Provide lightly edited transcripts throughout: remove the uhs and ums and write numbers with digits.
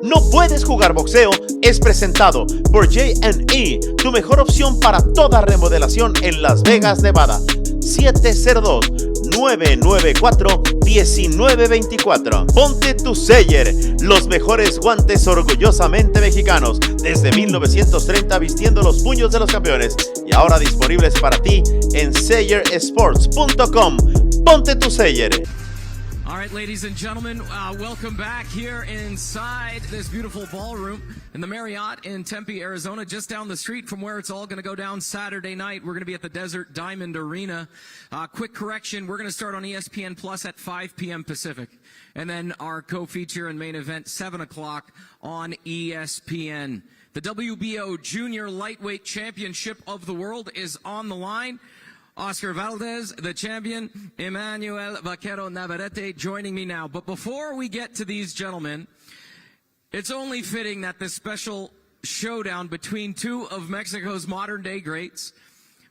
No Puedes Jugar Boxeo es presentado por J&E, tu mejor opción para toda remodelación en Las Vegas, Nevada. 702-994-1924. Ponte tu SEYER, los mejores guantes orgullosamente mexicanos, desde 1930 vistiendo los puños de los campeones y ahora disponibles para ti en SEYERSports.com. Ponte tu SEYER. All right, ladies and gentlemen, welcome back here inside this beautiful ballroom in the Marriott in Tempe, Arizona, just down the street from where it's all going to go down Saturday night. We're going to be at the Desert Diamond Arena. Quick correction, we're going to start on ESPN Plus at 5 p.m. Pacific. And then our co-feature and main event, 7 o'clock on ESPN. The WBO Junior Lightweight Championship of the World is on the line. Oscar Valdez, the champion, Emmanuel Vaquero Navarrete joining me now. But before we get to these gentlemen, it's only fitting that this special showdown between two of Mexico's modern-day greats,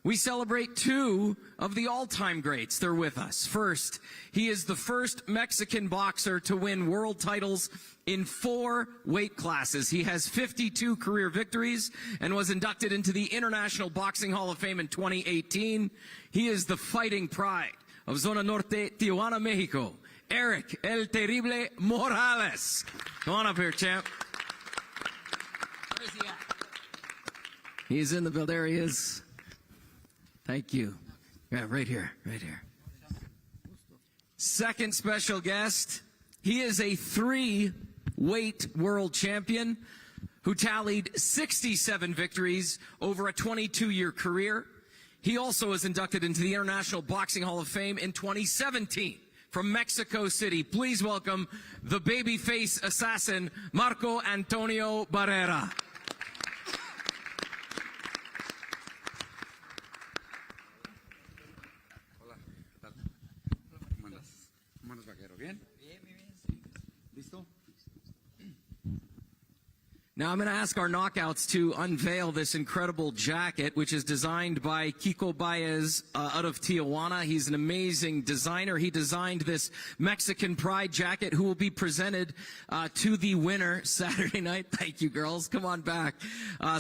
we celebrate two of the all-time greats. They're with us. First, he is the first Mexican boxer to win world titles in 4 weight classes. He has 52 career victories and was inducted into the International Boxing Hall of Fame in 2018. He is the fighting pride of Zona Norte, Tijuana, Mexico. Eric El Terrible Morales. Come on up here, champ. Where is he at? He's in the build. There he is. Thank you. Yeah, right here, right here. Second special guest. He is a 3-weight world champion who tallied 67 victories over a 22-year career. He also was inducted into the International Boxing Hall of Fame in 2017 from Mexico City. Please welcome the babyface assassin, Marco Antonio Barrera. Now I'm going to ask our knockouts to unveil this incredible jacket, which is designed by Kiko Baez out of Tijuana. He's an amazing designer. He designed this Mexican Pride jacket, who will be presented to the winner Saturday night. Thank you, girls. Come on back.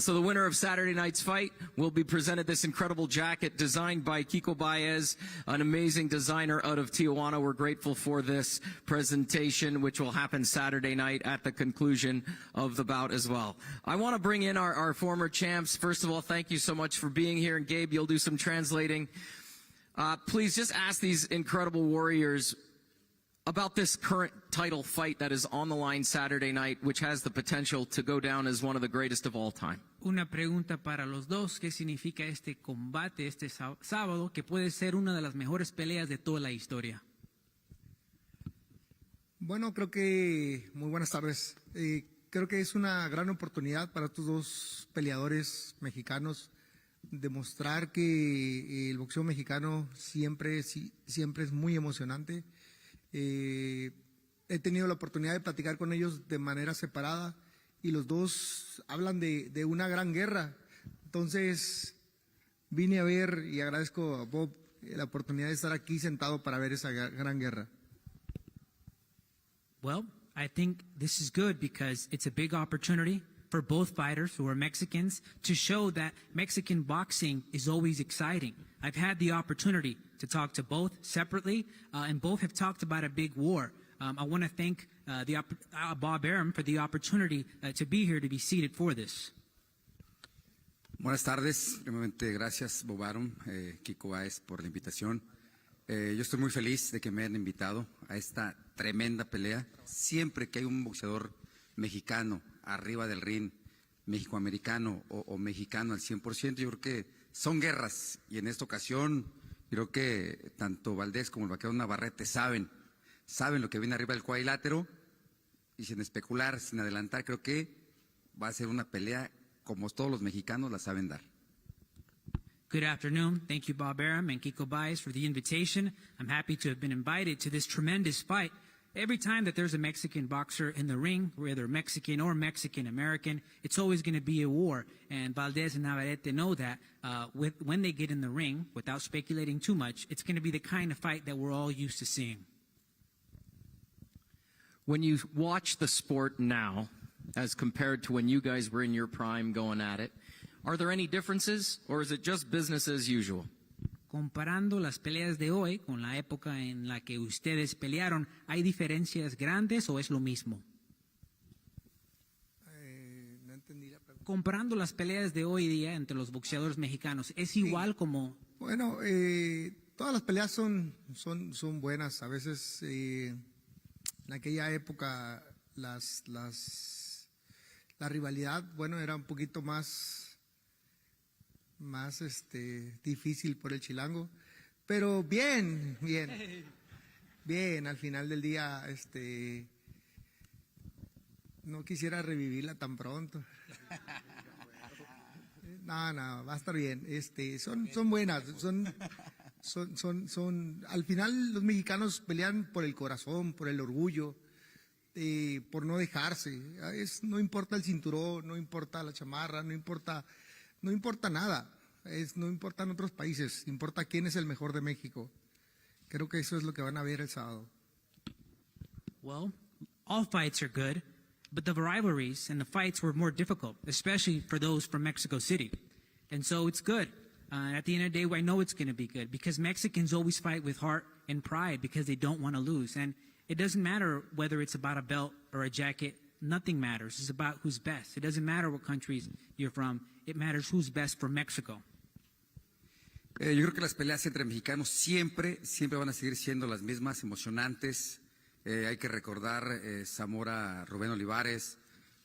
So the winner of Saturday night's fight will be presented this incredible jacket designed by Kiko Baez, an amazing designer out of Tijuana. We're grateful for this presentation, which will happen Saturday night at the conclusion of the bout as well. I want to bring in our former champs. First of all, thank you so much for being here. And Gabe, you'll do some translating. Please just ask these incredible warriors about this current title fight that is on the line Saturday night, which has the potential to go down as one of the greatest of all time. Una pregunta para los dos. ¿Qué significa este combate este sábado que puede ser una de las mejores peleas de toda la historia? Bueno, creo que muy buenas tardes. Creo que es una gran oportunidad para estos dos peleadores mexicanos demostrar que el boxeo mexicano siempre es muy emocionante. He tenido la oportunidad de platicar con ellos de manera separada y los dos hablan de una gran guerra. Entonces vine a ver y agradezco a Bob la oportunidad de estar aquí sentado para ver esa gran guerra. Well, I think this is good because it's a big opportunity for both fighters who are Mexicans to show that Mexican boxing is always exciting. I've had the opportunity to talk to both separately, and both have talked about a big war. I want to thank Bob Arum for the opportunity to be here, to be seated for this. Buenas tardes. Primeramente, gracias, Bob Arum, Kiko Baez, por la invitación. Yo estoy muy feliz de que me hayan invitado a esta tremenda pelea. Siempre que hay un boxeador mexicano arriba del ring, mexicoamericano o mexicano al 100%, yo creo que son guerras. Y en esta ocasión, creo que tanto Valdés como el vaquero Navarrete saben lo que viene arriba del cuadrilátero. Y sin especular, sin adelantar, creo que va a ser una pelea como todos los mexicanos la saben dar. Good afternoon. Thank you, Bob Arum and Kiko Baez, for the invitation. I'm happy to have been invited to this tremendous fight. Every time that there's a Mexican boxer in the ring, whether Mexican or Mexican-American, it's always going to be a war. And Valdez and Navarrete know that when they get in the ring, without speculating too much, it's going to be the kind of fight that we're all used to seeing. When you watch the sport now, as compared to when you guys were in your prime going at it. Are there any differences, or is it just business as usual? Comparando las peleas de hoy con la época en la que ustedes pelearon, ¿hay diferencias grandes o es lo mismo? No entendí la pregunta. Comparando las peleas de hoy día entre los boxeadores mexicanos, ¿es igual como...? Bueno, todas las peleas son buenas. A veces en aquella época la rivalidad, bueno, era un poquito más difícil por el chilango, pero bien, al final del día, no quisiera revivirla tan pronto. No, va a estar bien. Son buenas, al final los mexicanos pelean por el corazón, por el orgullo, por no dejarse. No importa el cinturón, no importa la chamarra, no importa nada. No importan otros países, importa quién es el mejor de México. Creo que eso es lo que van a ver el sábado. Well, all fights are good, but the rivalries and the fights were more difficult, especially for those from Mexico City. And so it's good. At the end of the day, I know it's going to be good because Mexicans always fight with heart and pride because they don't want to lose. And it doesn't matter whether it's about a belt or a jacket. Nothing matters. It's about who's best. It doesn't matter what countries you're from. It matters who's best for Mexico. Yo creo que las peleas entre mexicanos siempre van a seguir siendo las mismas, emocionantes. Hay que recordar Zamora, Rubén Olivares,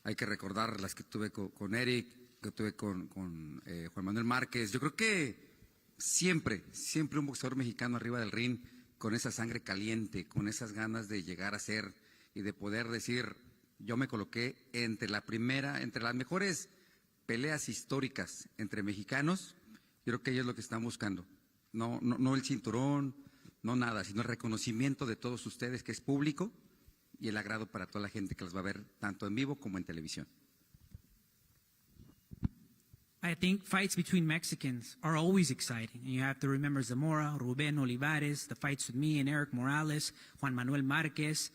hay que recordar las que tuve con Eric, que tuve con Juan Manuel Márquez. Yo creo que siempre un boxeador mexicano arriba del ring con esa sangre caliente, con esas ganas de llegar a ser y de poder decir, yo me coloqué entre las mejores peleas históricas entre mexicanos. Yo creo que ellos es lo que están buscando. No el cinturón, no nada, sino el reconocimiento de todos ustedes, que es público, y el agrado para toda la gente que los va a ver tanto en vivo como en televisión. I think fights between Mexicans are always exciting. And you have to remember Zamora, Rubén Olivares, the fights with me and Eric Morales, Juan Manuel Márquez.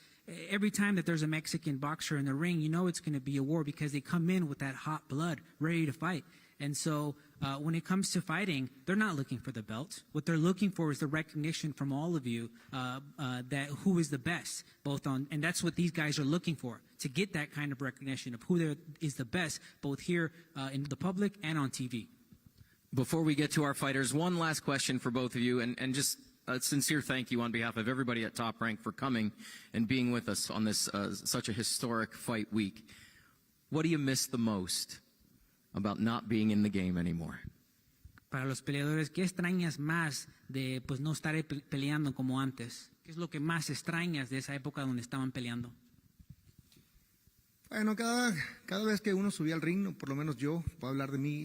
Every time that there's a Mexican boxer in the ring, you know it's going to be a war because they come in with that hot blood, ready to fight. And so when it comes to fighting, they're not looking for the belt. What they're looking for is the recognition from all of you that who is the best, and that's what these guys are looking for, to get that kind of recognition of who is the best, both here in the public and on TV. Before we get to our fighters, one last question for both of you, and just a sincere thank you on behalf of everybody at Top Rank for coming and being with us on this such a historic fight week. What do you miss the most about not being in the game anymore? Para los peleadores, ¿qué extrañas más de no estar peleando como antes? ¿Qué es lo que más extrañas de esa época donde estaban peleando? Bueno, cada vez que uno subía al ring, por lo menos yo, puedo hablar de mí,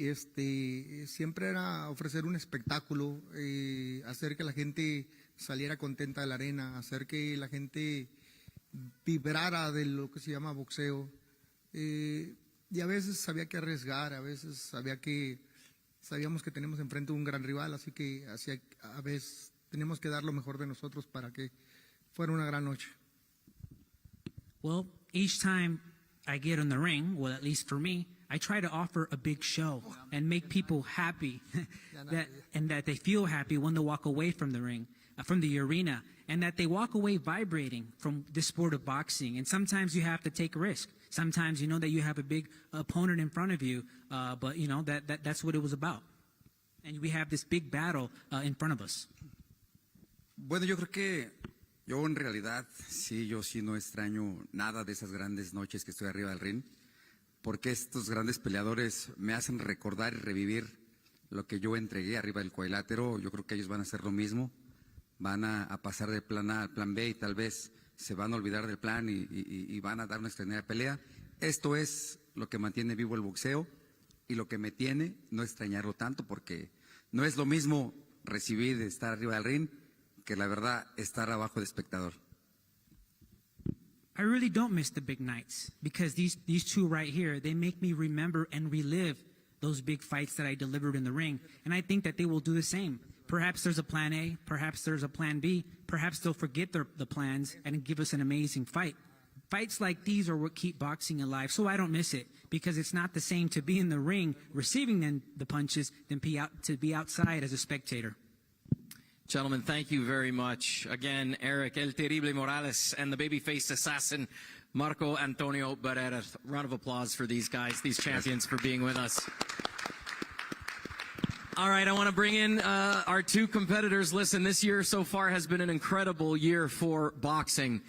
siempre era ofrecer un espectáculo, hacer que la gente saliera contenta de la arena, hacer que la gente vibrara de lo que se llama boxeo. Y a veces había que arriesgar, a veces sabíamos que tenemos enfrente un gran rival, así que a veces teníamos que dar lo mejor de nosotros para que fuera una gran noche. Well, each time I get in the ring, well, at least for me, I try to offer a big show and make people happy that they feel happy when they walk away from the ring, from the arena, and that they walk away vibrating from the sport of boxing. And sometimes you have to take a risk. Sometimes you know that you have a big opponent in front of you, but you know that's what it was about. And we have this big battle in front of us. Bueno, yo creo que yo en realidad yo sí no extraño nada de esas grandes noches que estoy arriba del ring, porque estos grandes peleadores me hacen recordar y revivir lo que yo entregué arriba del cuadrilátero. Yo creo que ellos van a hacer lo mismo, van a pasar del plan A al plan B y tal vez se van a olvidar del plan y van a dar una extraordinaria pelea. Esto es lo que mantiene vivo el boxeo y lo que me tiene no extrañarlo tanto, porque no es lo mismo recibir de estar arriba del ring que la verdad estar abajo de espectador. I really don't miss the big nights because these two right here, they make me remember and relive those big fights that I delivered in the ring. And I think that they will do the same. Perhaps there's a plan A, perhaps there's a plan B, perhaps they'll forget the plans and give us an amazing fight. Fights like these are what keep boxing alive, so I don't miss it, because it's not the same to be in the ring receiving the punches than to be outside as a spectator. Gentlemen, thank you very much. Again, Eric El Terrible Morales and the babyface assassin, Marco Antonio Barrera. Round of applause for these guys, these champions, for being with us. All right, I want to bring in our two competitors. Listen, this year so far has been an incredible year for boxing.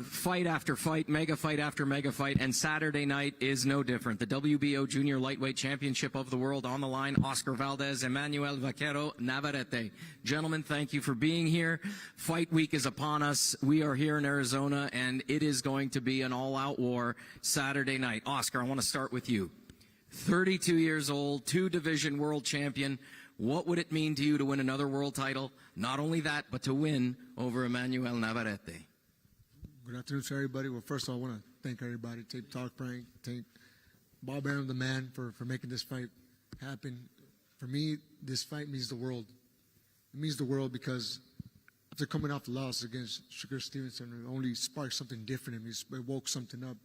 Fight after fight, mega fight after mega fight, and Saturday night is no different. The WBO Junior Lightweight Championship of the World on the line. Oscar Valdez, Emmanuel Vaquero, Navarrete. Gentlemen, thank you for being here. Fight week is upon us. We are here in Arizona, and it is going to be an all-out war Saturday night. Oscar, I want to start with you. 32 years old, two-division world champion. What would it mean to you to win another world title? Not only that, but to win over Emmanuel Navarrete. Good afternoon to everybody. Well, first of all, I want to thank everybody. Thank Talk Frank, thank Bob Arum, the man, for making this fight happen. For me, this fight means the world. It means the world because after coming off the loss against Sugar Stevenson, it only sparked something different in me. It woke something up.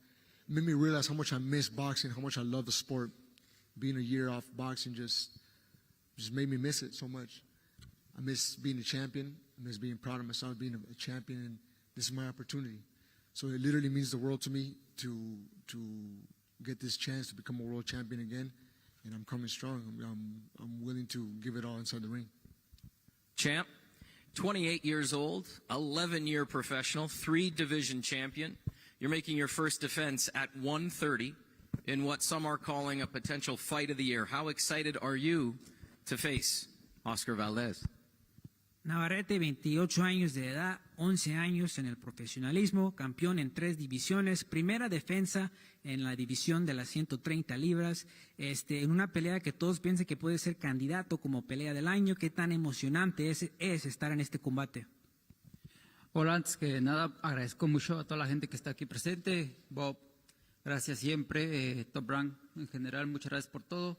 It made me realize how much I miss boxing, how much I love the sport. Being a year off boxing just made me miss it so much. I miss being a champion. I miss being proud of myself, being a champion, and this is my opportunity. So it literally means the world to me to get this chance to become a world champion again, and I'm coming strong. I'm willing to give it all inside the ring. Champ, 28 years old, 11-year professional, 3-division champion. You're making your first defense at 130 in what some are calling a potential fight of the year. How excited are you to face Oscar Valdez? Navarrete, 28 años de edad, 11 años en el profesionalismo, campeón en 3 divisiones, primera defensa en la división de las 130 libras, en una pelea que todos piensan que puede ser candidato como pelea del año. ¿Qué tan emocionante es estar en este combate? Hola, antes que nada agradezco mucho a toda la gente que está aquí presente. Bob, gracias siempre. Top Rank en general, muchas gracias por todo.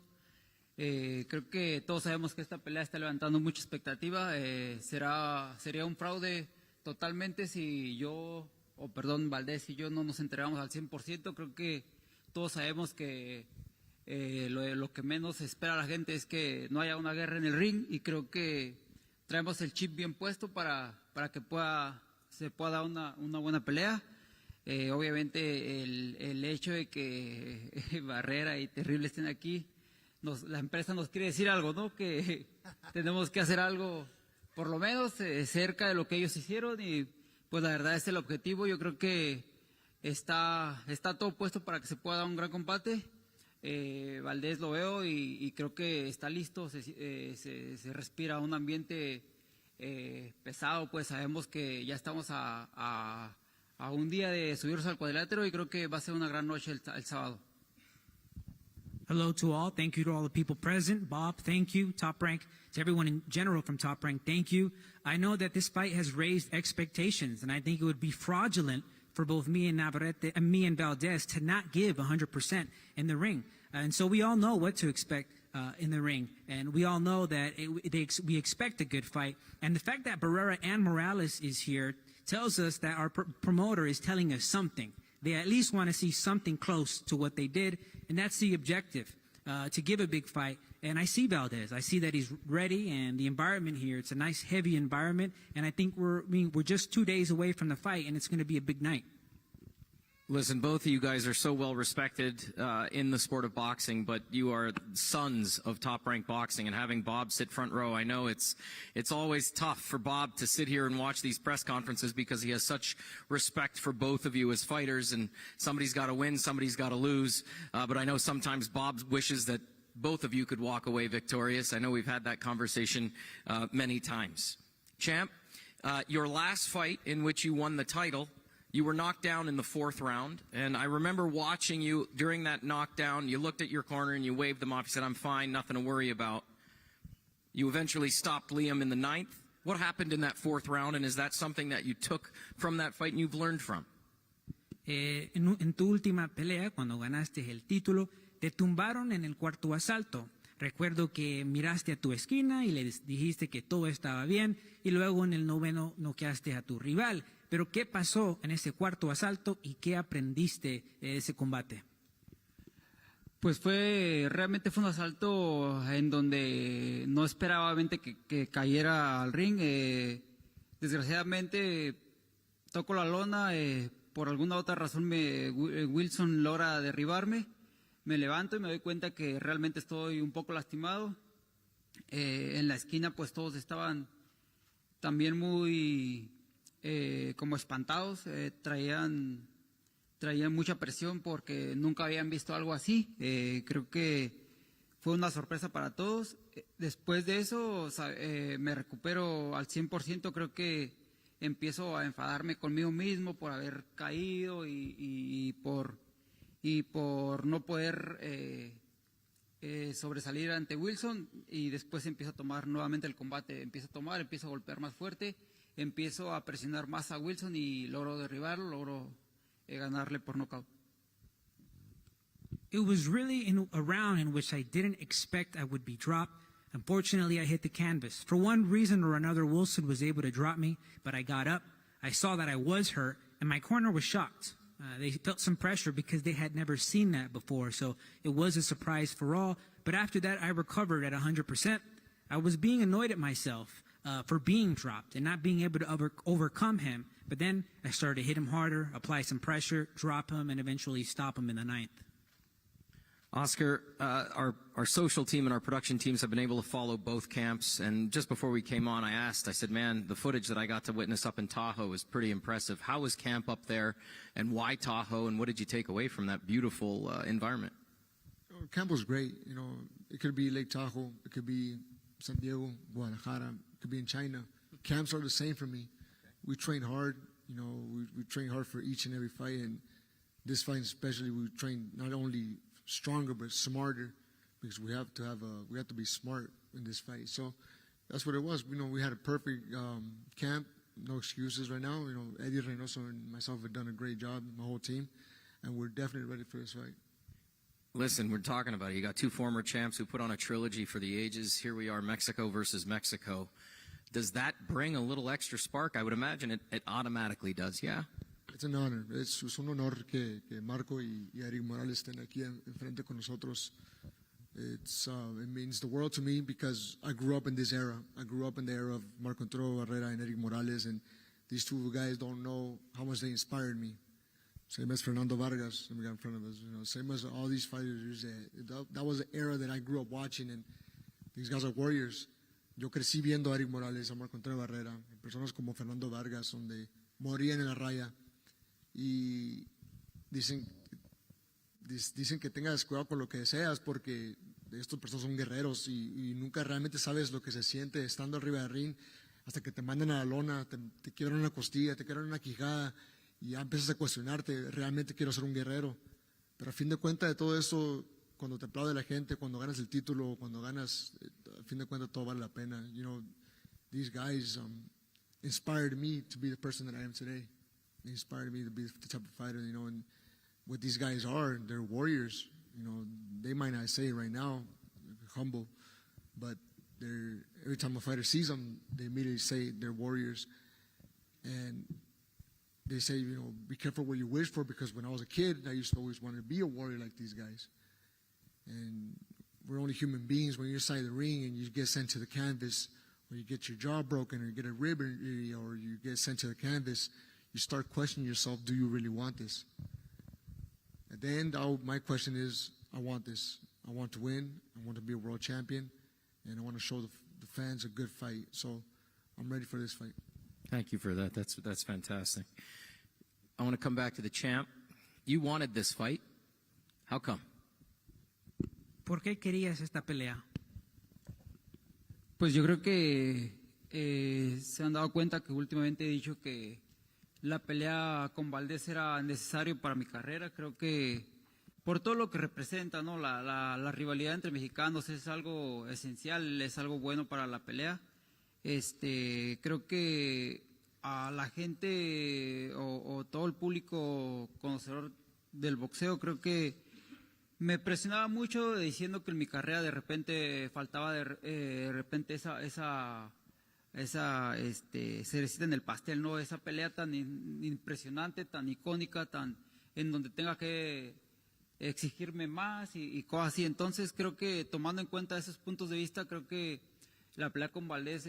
Creo que todos sabemos que esta pelea está levantando mucha expectativa. Sería un fraude totalmente si Valdez y yo no nos entregamos al 100%. Creo que todos sabemos que lo que menos espera la gente es que no haya una guerra en el ring, y creo que traemos el chip bien puesto para que se pueda dar una buena pelea. Obviamente el hecho de que Barrera y Terrible estén aquí, la empresa nos quiere decir algo, ¿no? Que tenemos que hacer algo, por lo menos cerca de lo que ellos hicieron, y pues la verdad es el objetivo. Yo creo que está todo puesto para que se pueda dar un gran combate. Valdez lo veo y creo que está listo. Se respira un ambiente pesado, pues sabemos que ya estamos a un día de subirnos al cuadrilátero, y creo que va a ser una gran noche el sábado. Hello to all. Thank you to all the people present. Bob, thank you. Top Rank, to everyone in general from Top Rank, thank you. I know that this fight has raised expectations, and I think it would be fraudulent for both me and Navarrete and me and Valdez to not give 100% in the ring. And so we all know what to expect in the ring, and we all know that we expect a good fight. And the fact that Barrera and Morales is here tells us that our promoter is telling us something. They at least want to see something close to what they did, and that's the objective, to give a big fight. And I see Valdez. I see that he's ready, and the environment here, it's a nice, heavy environment, and I think we're just 2 days away from the fight, and it's going to be a big night. Listen, both of you guys are so well respected in the sport of boxing, but you are sons of Top Rank Boxing, and having Bob sit front row, I know it's always tough for Bob to sit here and watch these press conferences because he has such respect for both of you as fighters, and somebody's got to win, somebody's got to lose. But I know sometimes Bob wishes that both of you could walk away victorious. I know we've had that conversation many times. Champ, your last fight in which you won the title, you were knocked down in the 4th round, and I remember watching you during that knockdown. You looked at your corner and you waved them off. You said, "I'm fine, nothing to worry about." You eventually stopped Liam in the 9th. What happened in that 4th round, and is that something that you took from that fight and you've learned from? En tu última pelea, cuando ganaste el título, te tumbaron en el 4º asalto. Recuerdo que miraste a tu esquina y le dijiste que todo estaba bien y luego en el 9º noqueaste a tu rival. Pero ¿qué pasó en ese cuarto asalto y qué aprendiste de ese combate? Pues realmente fue un asalto en donde no esperaba obviamente que cayera al ring. Desgraciadamente toco la lona, por alguna otra razón Wilson logra derribarme. Me levanto y me doy cuenta que realmente estoy un poco lastimado. En la esquina pues todos estaban también muy como espantados, traían mucha presión porque nunca habían visto algo así. Creo que fue una sorpresa para todos. Después de eso me recupero al 100%, creo que empiezo a enfadarme conmigo mismo por haber caído y por no poder sobresalir ante Wilson, y después empiezo a tomar nuevamente el combate, empiezo a golpear más fuerte, empiezo a presionar más a Wilson y logro derribarlo, logro ganarle por nocaut. It was really a round in which I didn't expect I would be dropped. Unfortunately, I hit the canvas. For one reason or another, Wilson was able to drop me, but I got up. I saw that I was hurt, and my corner was shocked. They felt some pressure because they had never seen that before, so it was a surprise for all. But after that, I recovered at 100%. I was being annoyed at myself for being dropped and not being able to overcome him. But then I started to hit him harder, apply some pressure, drop him, and eventually stop him in the 9th. Oscar, our social team and our production teams have been able to follow both camps, and just before we came on, I said, man, the footage that I got to witness up in Tahoe is pretty impressive. How was camp up there, and why Tahoe, and what did you take away from that beautiful environment? Camp was great. You know, it could be Lake Tahoe, it could be San Diego, Guadalajara, it could be in China. Camps are the same for me. We train hard. You know, we train hard for each and every fight, and this fight especially, we train not only stronger but smarter, because we have to be smart in this fight. So that's what it was. You know, we had a perfect camp, no excuses right now. You know, Eddie Reynoso and myself have done a great job, my whole team, and we're definitely ready for this fight. Listen, we're talking about it. You got two former champs who put on a trilogy for the ages. Here we are, Mexico versus Mexico. Does that bring a little extra spark? I would imagine it automatically does, yeah? It's an honor. Es un honor que Marco y Eric Morales estén aquí enfrente con nosotros. It means the world to me because I grew up in this era. I grew up in the era of Marco Antonio Barrera and Eric Morales, and these two guys don't know how much they inspired me. Same as Fernando Vargas, we got in front of us. You know, same as all these fighters. That was the era that I grew up watching, and these guys are warriors. Yo crecí viendo a Eric Morales, a Marco Antonio Barrera, personas como Fernando Vargas, donde morían en la raya. Y dicen que tengas cuidado con lo que deseas, porque estas personas son guerreros y nunca realmente sabes lo que se siente estando arriba del ring hasta que te mandan a la lona, te quiebran una costilla, te quiebran una quijada y ya empiezas a cuestionarte, realmente quiero ser un guerrero. Pero a fin de cuentas de todo eso, cuando te aplaude la gente, cuando ganas el título, cuando ganas, a fin de cuentas todo vale la pena. You know, these guys inspired me to be the person that I am today. They inspired me to be the type of fighter, you know, and what these guys are, they're warriors. You know, they might not say it right now, humble, but every time a fighter sees them, they immediately say they're warriors. And they say, you know, be careful what you wish for, because when I was a kid, I used to always want to be a warrior like these guys. And we're only human beings. When you're inside the ring and you get sent to the canvas, or you get your jaw broken, or you get a rib injury, or you get sent to the canvas, you start questioning yourself, do you really want this? At the end, my question is, I want this. I want to win. I want to be a world champion. And I want to show the fans a good fight. So I'm ready for this fight. Thank you for that. That's fantastic. I want to come back to the champ. You wanted this fight. How come? ¿Por qué querías esta pelea? Pues yo creo que se han dado cuenta que últimamente he dicho que la pelea con Valdéz era necesario para mi carrera. Creo que por todo lo que representa, ¿no? La rivalidad entre mexicanos es algo esencial, es algo bueno para la pelea. Creo que a la gente o todo el público conocedor del boxeo, creo que me presionaba mucho diciendo que en mi carrera de repente faltaba de repente esa cerecita en el pastel, ¿no? Esa pelea tan impresionante, tan icónica, tan en donde tenga que exigirme más y cosas así. Entonces creo que tomando en cuenta esos puntos de vista, creo que la pelea con Valdéz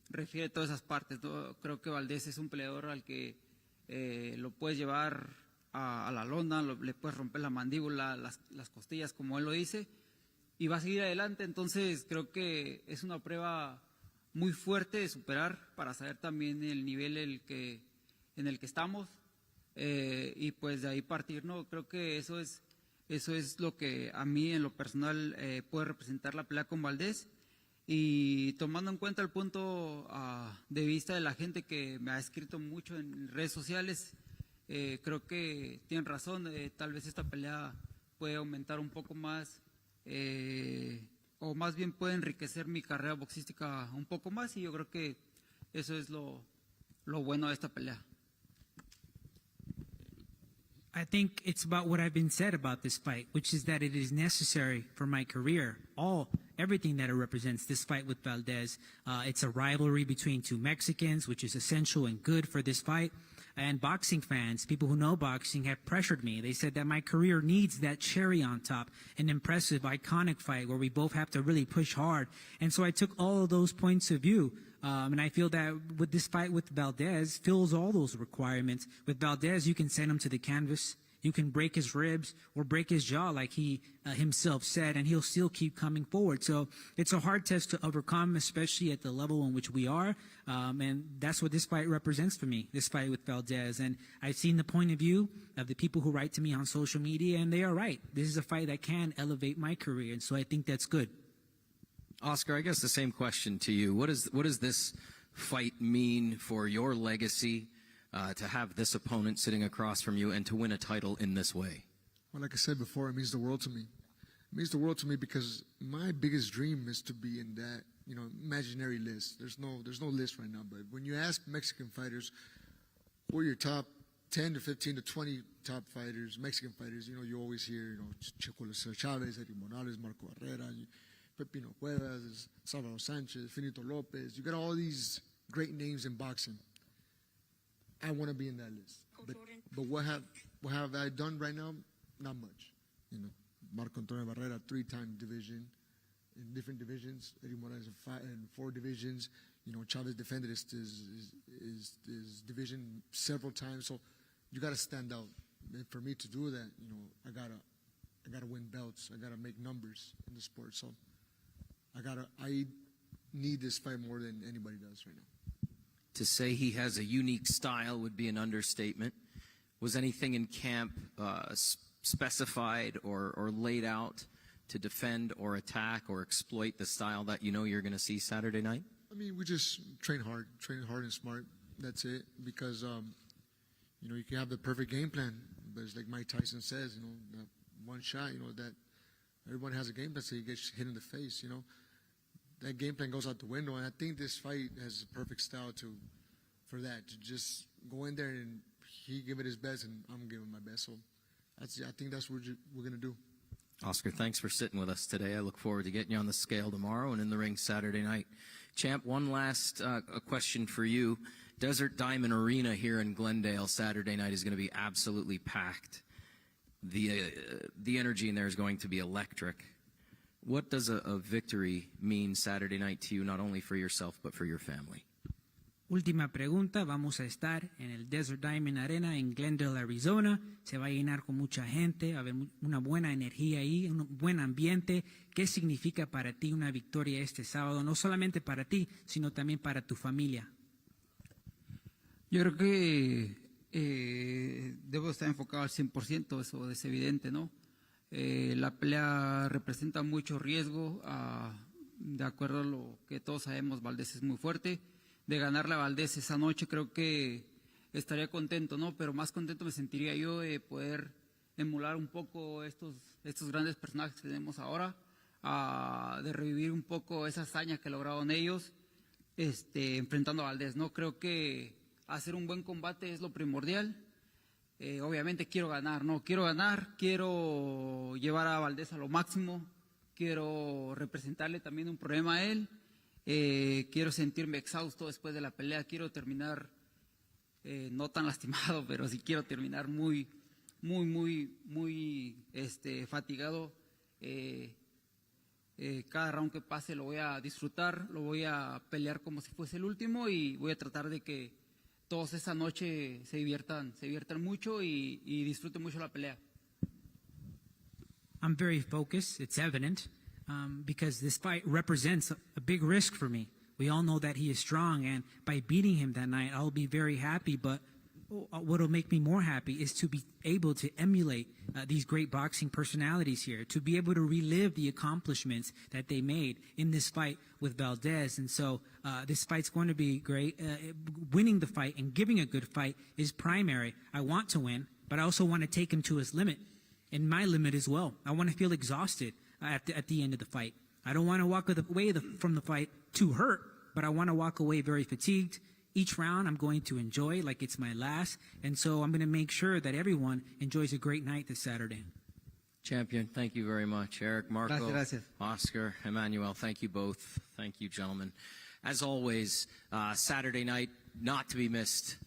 refiere todas esas partes, ¿no? Creo que Valdéz es un peleador al que lo puedes llevar a la lona, le puedes romper la mandíbula, las costillas, como él lo dice, y va a seguir adelante. Entonces creo que es una prueba muy fuerte de superar para saber también el nivel en el que estamos, y pues de ahí partir, ¿no? Creo que eso es lo que a mí en lo personal puede representar la pelea con Valdéz. Y tomando en cuenta el punto de vista de la gente que me ha escrito mucho en redes sociales, creo que tienen razón. Tal vez esta pelea puede aumentar un poco más, o más bien puede enriquecer mi carrera boxística un poco más, y yo creo que eso es lo bueno de esta pelea. I think it's about what I've been said about this fight, which is that it is necessary for my career. Everything that it represents, this fight with Valdéz. It's a rivalry between two Mexicans, which is essential and good for this fight. And boxing fans, people who know boxing, have pressured me. They said that my career needs that cherry on top, an impressive, iconic fight where we both have to really push hard. And so I took all of those points of view. And I feel that with this fight with Valdéz fills all those requirements. With Valdéz, you can send him to the canvas. You can break his ribs or break his jaw, like he himself said, and he'll still keep coming forward. So it's a hard test to overcome, especially at the level in which we are. And that's what this fight represents for me, this fight with Valdéz. And I've seen the point of view of the people who write to me on social media, and they are right. This is a fight that can elevate my career, and so I think that's good. Oscar, I guess the same question to you. What does this fight mean for your legacy, to have this opponent sitting across from you and to win a title in this way? Well, like I said before, it means the world to me. It means the world to me because my biggest dream is to be in that, imaginary list. There's no list right now, but when you ask Mexican fighters who are your top 10 to 15 to 20 top fighters, Mexican fighters, you always hear, Chico Chavez, Eddie Morales, Marco Barrera, Pepino Cuevas, Salvador Sanchez, Finito Lopez. You got all these great names in boxing. I want to be in that list. But what have I done right now? Not much. Marco Antonio Barrera, 3-time division, in different divisions. Eddie Morales in 4 divisions. Chavez defended his division several times. So you got to stand out. And for me to do that, I gotta win belts. I gotta make numbers in the sport. So I need this fight more than anybody does right now. To say he has a unique style would be an understatement. Was anything in camp specified or laid out to defend or attack or exploit the style that you're going to see Saturday night? I mean, we just train hard and smart. That's it. Because, you can have the perfect game plan, but it's like Mike Tyson says, that one shot, that everyone has a game plan, so he gets hit in the face, That game plan goes out the window, and I think this fight has a perfect style for that, to just go in there and he give it his best, and I'm giving my best. So I think that's what we're going to do. Oscar, thanks for sitting with us today. I look forward to getting you on the scale tomorrow and in the ring Saturday night. Champ, one last a question for you. Desert Diamond Arena here in Glendale Saturday night is going to be absolutely packed. The energy in there is going to be electric. What does a victory mean Saturday night to you, not only for yourself, but for your family? Última pregunta, vamos a estar en el Desert Diamond Arena en Glendale, Arizona. Se va a llenar con mucha gente, va a haber una buena energía ahí, un buen ambiente. ¿Qué significa para ti una victoria este sábado? No solamente para ti, sino también para tu familia. Yo creo que debo estar enfocado al 100%, eso es evidente, ¿no? La pelea representa mucho riesgo, de acuerdo a lo que todos sabemos, Valdéz es muy fuerte. De ganarle a Valdéz esa noche creo que estaría contento, ¿no? Pero más contento me sentiría yo de poder emular un poco estos grandes personajes que tenemos ahora, de revivir un poco esa hazaña que lograron ellos enfrentando a Valdéz, ¿no? Creo que hacer un buen combate es lo primordial. obviamente quiero ganar, ¿no? Quiero ganar, quiero llevar a Valdéz a lo máximo, quiero representarle también un problema a él, quiero sentirme exhausto después de la pelea, quiero terminar no tan lastimado, pero sí quiero terminar muy fatigado. Cada round que pase lo voy a disfrutar, lo voy a pelear como si fuese el último y voy a tratar de que todos esa noche se diviertan mucho y disfruten mucho la pelea. I'm very focused, it's evident, because this fight represents a big risk for me. We all know that he is strong, and by beating him that night, I'll be very happy, but what will make me more happy is to be able to emulate these great boxing personalities here, to be able to relive the accomplishments that they made in this fight with Valdéz. And so this fight's going to be great. Winning the fight and giving a good fight is primary. I want to win, but I also want to take him to his limit, and my limit as well. I want to feel exhausted at the end of the fight. I don't want to walk away from the fight too hurt, but I want to walk away very fatigued. Each round I'm going to enjoy like it's my last, and so I'm going to make sure that everyone enjoys a great night this Saturday. Champion, thank you very much. Eric, Marco, Gracias. Oscar, Emmanuel, thank you both. Thank you, gentlemen. As always, Saturday night, not to be missed.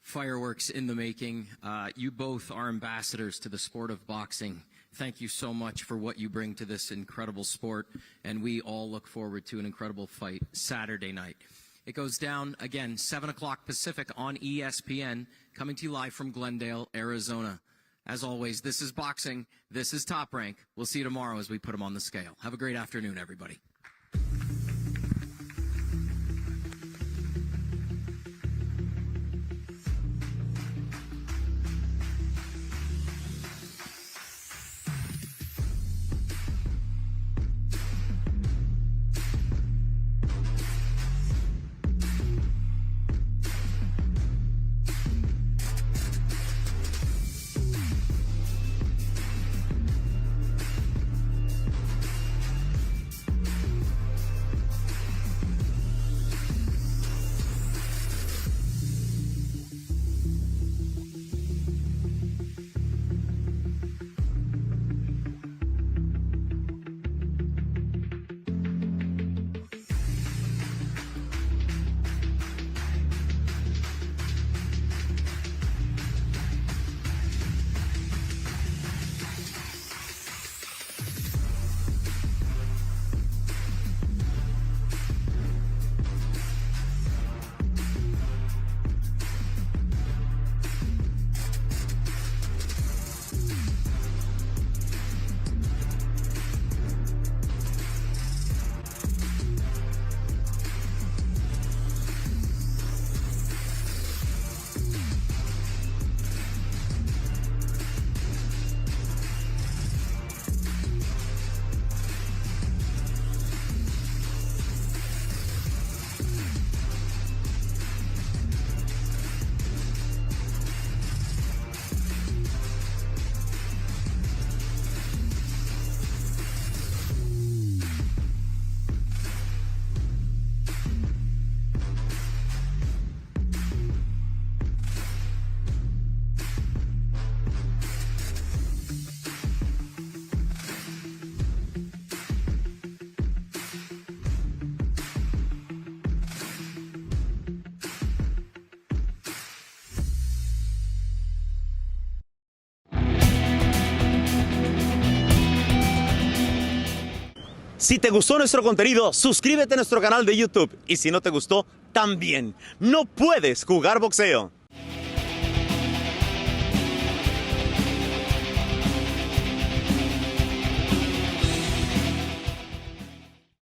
Fireworks in the making. You both are ambassadors to the sport of boxing. Thank you so much for what you bring to this incredible sport, and we all look forward to an incredible fight Saturday night. It goes down, again, 7 o'clock Pacific on ESPN, coming to you live from Glendale, Arizona. As always, this is boxing. This is Top Rank. We'll see you tomorrow as we put them on the scale. Have a great afternoon, everybody. Si te gustó nuestro contenido, suscríbete a nuestro canal de YouTube. Y si no te gustó, también. No puedes jugar boxeo.